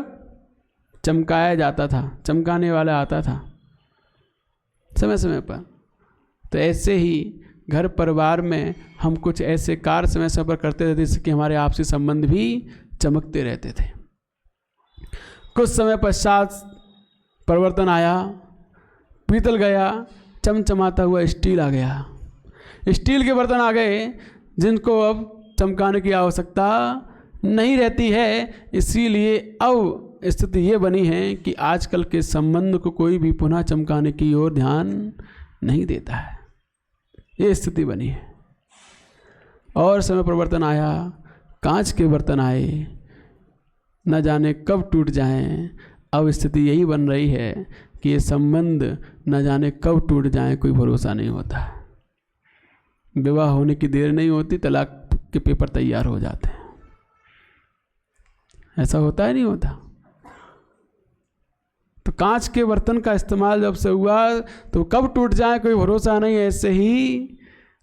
चमकाया जाता था, चमकाने वाला आता था समय समय पर। तो ऐसे ही घर परिवार में हम कुछ ऐसे कार्य समय समय पर करते रहते जिससे कि हमारे आपसी संबंध भी चमकते रहते थे। कुछ समय पश्चात परिवर्तन आया, पीतल गया, चमचमाता हुआ स्टील आ गया। स्टील के बर्तन आ गए जिनको अब चमकाने की आवश्यकता नहीं रहती है। इसीलिए अब स्थिति ये बनी है कि आजकल के संबंध को कोई भी पुनः चमकाने की ओर ध्यान नहीं देता है। ये स्थिति बनी है। और समय परिवर्तन आया, कांच के बर्तन आए, न जाने कब टूट जाएं। अब स्थिति यही बन रही है कि ये संबंध न जाने कब टूट जाएं, कोई भरोसा नहीं होता। विवाह होने की देर नहीं होती, तलाक के पेपर तैयार हो जाते हैं। ऐसा होता है नहीं होता? तो कांच के बर्तन का इस्तेमाल जब से हुआ तो कब टूट जाए कोई भरोसा नहीं। ऐसे ही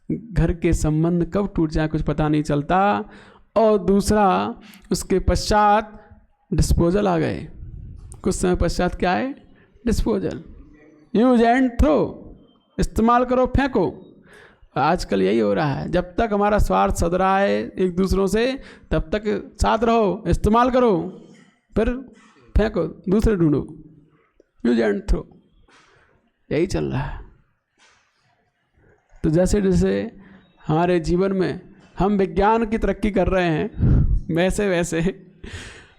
घर के संबंध कब टूट जाए कुछ पता नहीं चलता। और दूसरा, उसके पश्चात डिस्पोजल आ गए। कुछ समय पश्चात क्या है? डिस्पोजल। यूज एंड थ्रो, इस्तेमाल करो फेंको। आजकल यही हो रहा है, जब तक हमारा स्वार्थ सध रहा है एक दूसरों से तब तक साथ रहो, इस्तेमाल करो, फिर फेंको, दूसरे ढूंढो। यूज एंड थ्रो, यही चल रहा है। तो जैसे जैसे हमारे जीवन में हम विज्ञान की तरक्की कर रहे हैं, वैसे वैसे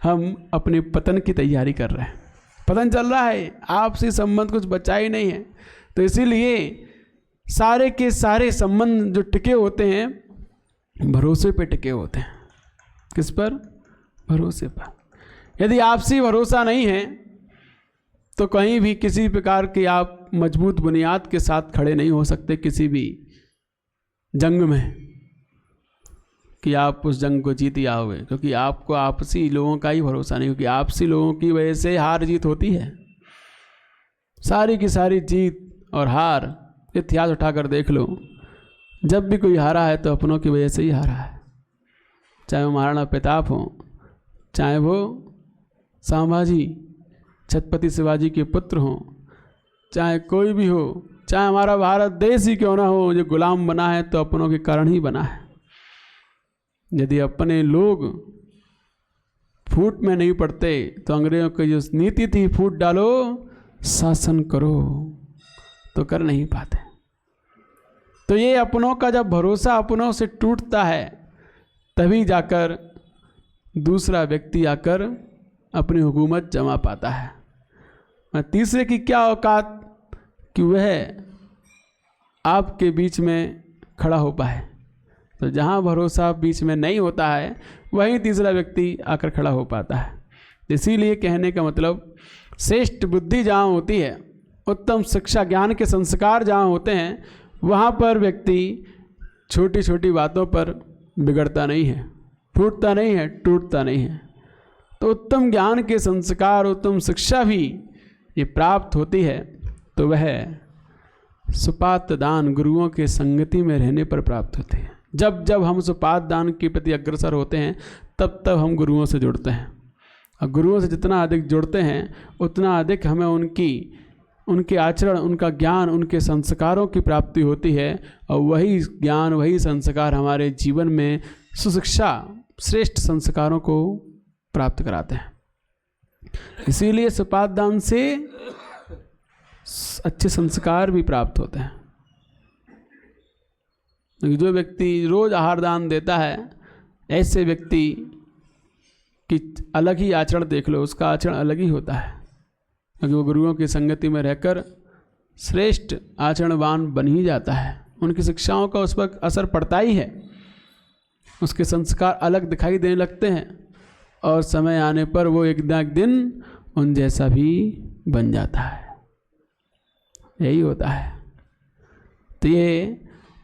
हम अपने पतन की तैयारी कर रहे हैं। पतन चल रहा है, आपसी संबंध कुछ बचा ही नहीं है। तो इसीलिए सारे के सारे संबंध जो टिके होते हैं भरोसे पे टिके होते हैं। किस पर? भरोसे पर। यदि आपसी भरोसा नहीं है तो कहीं भी किसी प्रकार की आप मजबूत बुनियाद के साथ खड़े नहीं हो सकते किसी भी जंग में, कि आप उस जंग को जीत आओगे, क्योंकि आपको आपसी लोगों का ही भरोसा नहीं, क्योंकि आपसी लोगों की वजह से हार जीत होती है। सारी की सारी जीत और हार इतिहास उठाकर देख लो, जब भी कोई हारा है तो अपनों की वजह से ही हारा है। चाहे वो महाराणा प्रताप हो, चाहे वो संभाजी छत्रपति शिवाजी के पुत्र हों, चाहे कोई भी हो, चाहे हमारा भारत देश ही क्यों ना हो, जो गुलाम बना है तो अपनों के कारण ही बना है। यदि अपने लोग फूट में नहीं पड़ते तो अंग्रेजों की जो नीति थी फूट डालो शासन करो, तो कर नहीं पाते। तो ये अपनों का जब भरोसा अपनों से टूटता है तभी जाकर दूसरा व्यक्ति आकर अपनी हुकूमत जमा पाता है। और तीसरे की क्या औकात कि वह आपके बीच में खड़ा हो पाए। तो जहाँ भरोसा बीच में नहीं होता है वहीं तीसरा व्यक्ति आकर खड़ा हो पाता है। इसीलिए कहने का मतलब, श्रेष्ठ बुद्धि जहाँ होती है, उत्तम शिक्षा ज्ञान के संस्कार जहाँ होते हैं, वहाँ पर व्यक्ति छोटी छोटी बातों पर बिगड़ता नहीं है, फूटता नहीं है, टूटता नहीं है। तो उत्तम ज्ञान के संस्कार, उत्तम शिक्षा भी ये प्राप्त होती है तो वह सुपात्र दान गुरुओं के संगति में रहने पर प्राप्त होती है। जब जब हम सुपात्र दान के प्रति अग्रसर होते हैं तब तब हम गुरुओं से जुड़ते हैं, और गुरुओं से जितना अधिक जुड़ते हैं उतना अधिक हमें उनके आचरण, उनका ज्ञान, उनके संस्कारों की प्राप्ति होती है, और वही ज्ञान, वही संस्कार हमारे जीवन में सुशिक्षा, श्रेष्ठ संस्कारों को प्राप्त कराते हैं। इसीलिए सुपात्र दान से अच्छे संस्कार भी प्राप्त होते हैं। जो व्यक्ति रोज आहार दान देता है, ऐसे व्यक्ति की अलग ही आचरण देख लो, उसका आचरण अलग ही होता है, क्योंकि वो गुरुओं की संगति में रहकर श्रेष्ठ आचरणवान बन ही जाता है। उनकी शिक्षाओं का उस पर असर पड़ता ही है, उसके संस्कार अलग दिखाई देने लगते हैं, और समय आने पर वो एक दिन उन जैसा भी बन जाता है। यही होता है। तो ये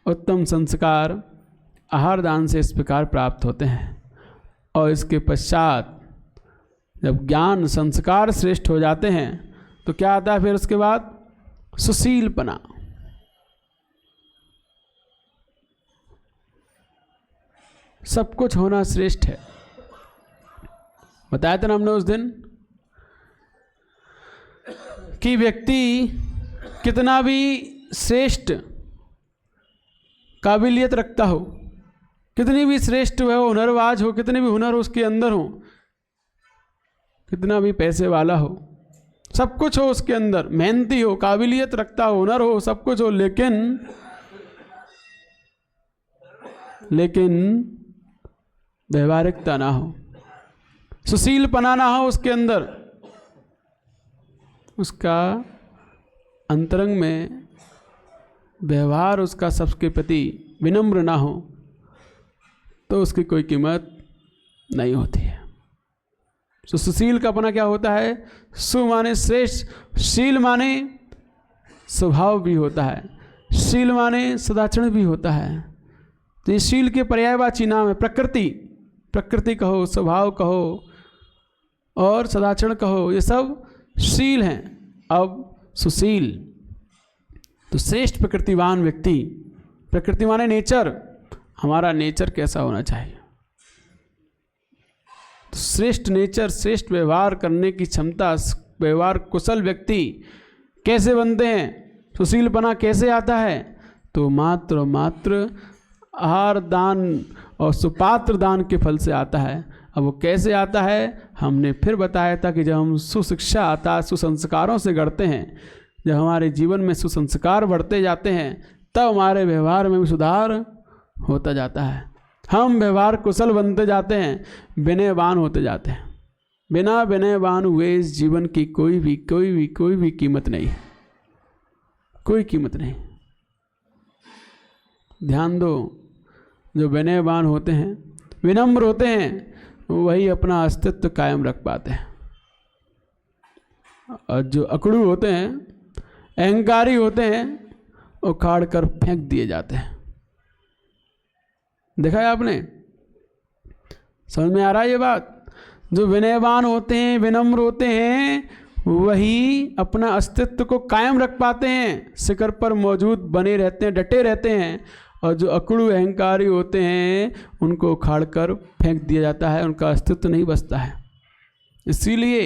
उत्तम संस्कार आहार दान से इस प्रकार प्राप्त होते हैं। और इसके पश्चात जब ज्ञान संस्कार श्रेष्ठ हो जाते हैं तो क्या आता है फिर उसके बाद? सुशीलपना। सब कुछ होना श्रेष्ठ है। बताया था ना हमने उस दिन कि व्यक्ति कितना भी श्रेष्ठ काबिलियत रखता हो, कितनी भी श्रेष्ठ हो, हुनरबाज हो, कितने भी हुनर उसके अंदर हो, कितना भी पैसे वाला हो, सब कुछ हो उसके अंदर, मेहनती हो, काबिलियत रखता हो, हुनर हो, सब कुछ हो, लेकिन व्यवहारिकता ना हो, सुशीलपना ना हो उसके अंदर, उसका अंतरंग में व्यवहार उसका सबके प्रति विनम्र ना हो, तो उसकी कोई कीमत नहीं होती है। तो सुशील का अपना क्या होता है? सु माने श्रेष्ठ, शील माने स्वभाव भी होता है, शील माने सदाचरण भी होता है। तो ये शील के पर्यायवाची नाम है। प्रकृति कहो, स्वभाव कहो और सदाचरण कहो, ये सब शील हैं। अब सुशील तो श्रेष्ठ प्रकृतिवान व्यक्ति, प्रकृति माने नेचर, हमारा नेचर कैसा होना चाहिए? तो श्रेष्ठ नेचर, श्रेष्ठ व्यवहार करने की क्षमता, व्यवहार कुशल व्यक्ति कैसे बनते हैं, सुशीलपना कैसे आता है? तो मात्र मात्र आहार दान और सुपात्र दान के फल से आता है। अब वो कैसे आता है? हमने फिर बताया था कि जब हम सुशिक्षा आता है, सुसंस्कारों से गढ़ते हैं, जब हमारे जीवन में सुसंस्कार बढ़ते जाते हैं, तब हमारे व्यवहार में भी सुधार होता जाता है। हम व्यवहार कुशल बनते जाते हैं, विनयवान होते जाते हैं। बिना विनयवान हुए इस जीवन की कोई भी कीमत नहीं, कोई कीमत नहीं। ध्यान दो, जो विनयवान होते हैं, विनम्र होते हैं, वही अपना अस्तित्व कायम रख पाते हैं। और जो अकड़ू होते हैं, अहंकारी होते हैं, उखाड़ कर फेंक दिए जाते हैं। देखा है आपने? समझ में आ रहा है ये बात? जो विनयवान होते हैं, विनम्र होते हैं, वही अपना अस्तित्व को कायम रख पाते हैं, शिखर पर मौजूद बने रहते हैं, डटे रहते हैं। और जो अकड़ू अहंकारी होते हैं, उनको उखाड़ कर फेंक दिया जाता है, उनका अस्तित्व नहीं बचता है। इसीलिए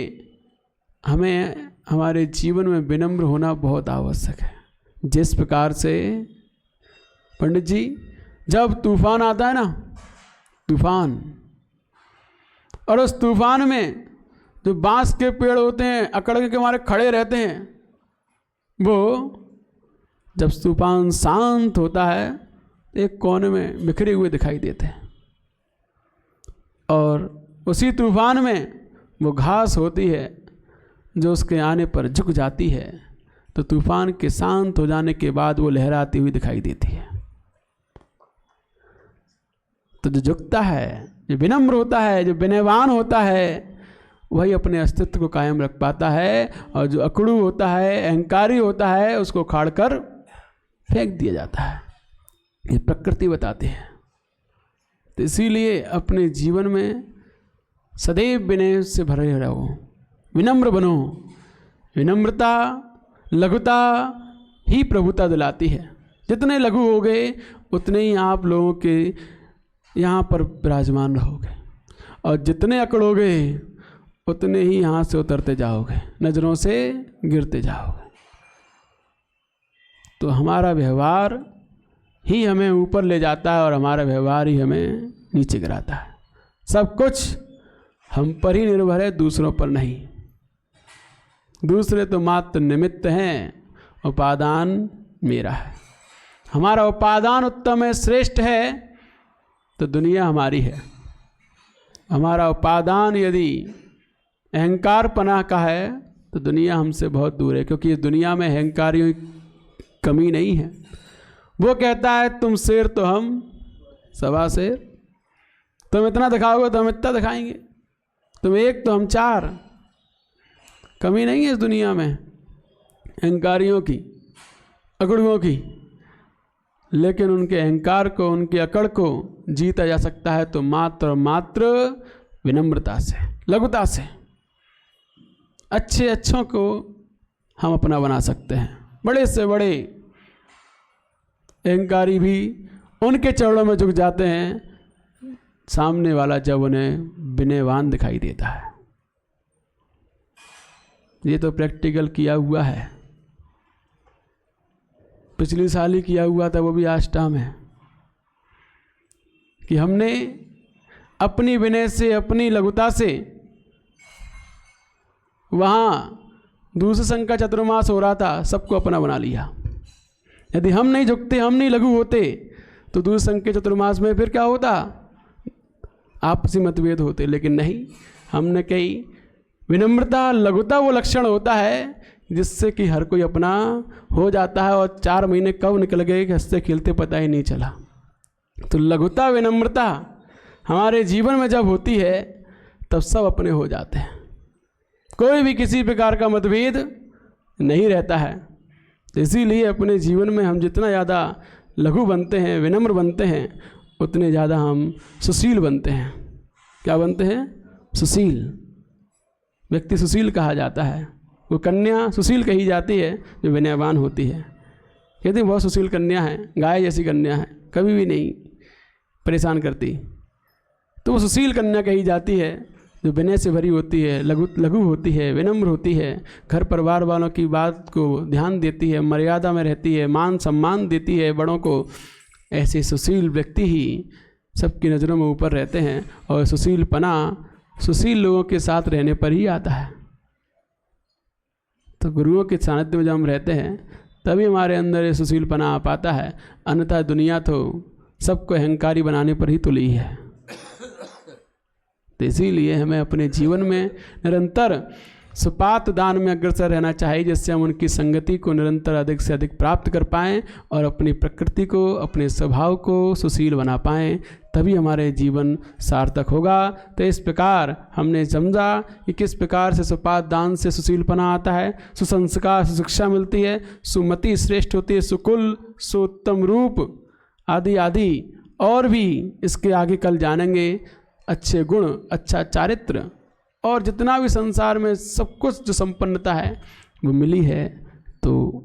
हमें हमारे जीवन में विनम्र होना बहुत आवश्यक है। जिस प्रकार से पंडित जी, जब तूफान आता है ना, तूफान, और उस तूफान में जो बांस के पेड़ होते हैं, अकड़ के हमारे खड़े रहते हैं, वो जब तूफान शांत होता है, एक कोने में बिखरे हुए दिखाई देते हैं। और उसी तूफान में वो घास होती है जो उसके आने पर झुक जाती है, तो तूफान के शांत हो जाने के बाद वो लहराती हुई दिखाई देती है। तो जो झुकता है, जो विनम्र होता है, जो विनयवान होता है, वही अपने अस्तित्व को कायम रख पाता है। और जो अकड़ू होता है, अहंकारी होता है, उसको उखाड़ कर फेंक दिया जाता है। ये प्रकृति बताती है। तो इसीलिए अपने जीवन में सदैव विनय से भरे रहो, विनम्र बनो। विनम्रता, लघुता ही प्रभुता दिलाती है। जितने लघु होगे उतने ही आप लोगों के यहाँ पर विराजमान रहोगे, और जितने अकड़ोगे उतने ही यहाँ से उतरते जाओगे, नज़रों से गिरते जाओगे। तो हमारा व्यवहार ही हमें ऊपर ले जाता है और हमारा व्यवहार ही हमें नीचे गिराता है। सब कुछ हम पर ही निर्भर है, दूसरों पर नहीं। दूसरे तो मात्र निमित्त हैं, उपादान मेरा है। हमारा उपादान उत्तम है, श्रेष्ठ है, तो दुनिया हमारी है। हमारा उपादान यदि अहंकार पना का है, तो दुनिया हमसे बहुत दूर है, क्योंकि इस दुनिया में अहंकारियों की कमी नहीं है। वो कहता है तुम शेर तो हम सवा शेर, तुम इतना दिखाओगे तो हम इतना दिखाएंगे, तुम एक तो हम चार। कमी नहीं है इस दुनिया में अहंकारियों की, अकड़ुओं की, लेकिन उनके अहंकार को, उनकी अकड़ को जीता जा सकता है तो मात्र मात्र विनम्रता से, लघुता से। अच्छों को हम अपना बना सकते हैं। बड़े से बड़े अहंकारी भी उनके चरणों में झुक जाते हैं, सामने वाला जब उन्हें विनयवान दिखाई देता है। ये तो प्रैक्टिकल किया हुआ है, पिछली साल ही किया हुआ था, वो भी आष्टा में, कि हमने अपनी विनय से, अपनी लघुता से, वहाँ दूसरे संघ का चतुर्मास हो रहा था, सबको अपना बना लिया। यदि हम नहीं झुकते, हम नहीं लघु होते, तो दूसरे संघ के चतुर्मास में फिर क्या होता? आपसी मतभेद होते। लेकिन नहीं, हमने कही विनम्रता, लघुता वो लक्षण होता है जिससे कि हर कोई अपना हो जाता है, और 4 महीने कब निकल गए कि हंसते खेलते पता ही नहीं चला। तो लघुता, विनम्रता हमारे जीवन में जब होती है, तब सब अपने हो जाते हैं। कोई भी किसी प्रकार का मतभेद नहीं रहता है। तो इसीलिए अपने जीवन में हम जितना ज़्यादा लघु बनते हैं, विनम्र बनते हैं, उतने ज़्यादा हम सुशील बनते हैं। क्या बनते हैं? सुशील। व्यक्ति सुशील कहा जाता है। वो कन्या सुशील कही जाती है जो विनयवान होती है। कहते हैं बहुत सुशील कन्या है, गाय जैसी कन्या है, कभी भी नहीं परेशान करती, तो वो सुशील कन्या कही जाती है। जो विनय से भरी होती है, लघु होती है, विनम्र होती है, घर परिवार वालों की बात को ध्यान देती है, मर्यादा में रहती है, मान सम्मान देती है बड़ों को, ऐसे सुशील व्यक्ति ही सबकी नज़रों में ऊपर रहते हैं। और सुशीलपना सुशील लोगों के साथ रहने पर ही आता है। तो गुरुओं के सानिध्य में जब हम रहते हैं तभी हमारे अंदर ये सुशीलपना आ पाता है, अन्यथा दुनिया तो सबको अहंकारी बनाने पर ही तुली है। तो इसीलिए हमें अपने जीवन में निरंतर सुपात दान में अग्रसर रहना चाहिए, जिससे हम उनकी संगति को निरंतर अधिक से अधिक प्राप्त कर पाएँ और अपनी प्रकृति को, अपने स्वभाव को सुशील बना पाएँ, तभी हमारे जीवन सार्थक होगा। तो इस प्रकार हमने समझा कि किस प्रकार से सुपात दान से सुशीलपना आता है, सुसंस्कार से शिक्षा मिलती है, सुमति श्रेष्ठ होती है, सुकुल सुत्तम रूप आदि आदि, और भी इसके आगे कल जानेंगे। अच्छे गुण, अच्छा चारित्र और जितना भी संसार में सब कुछ जो संपन्नता है वो मिली है। तो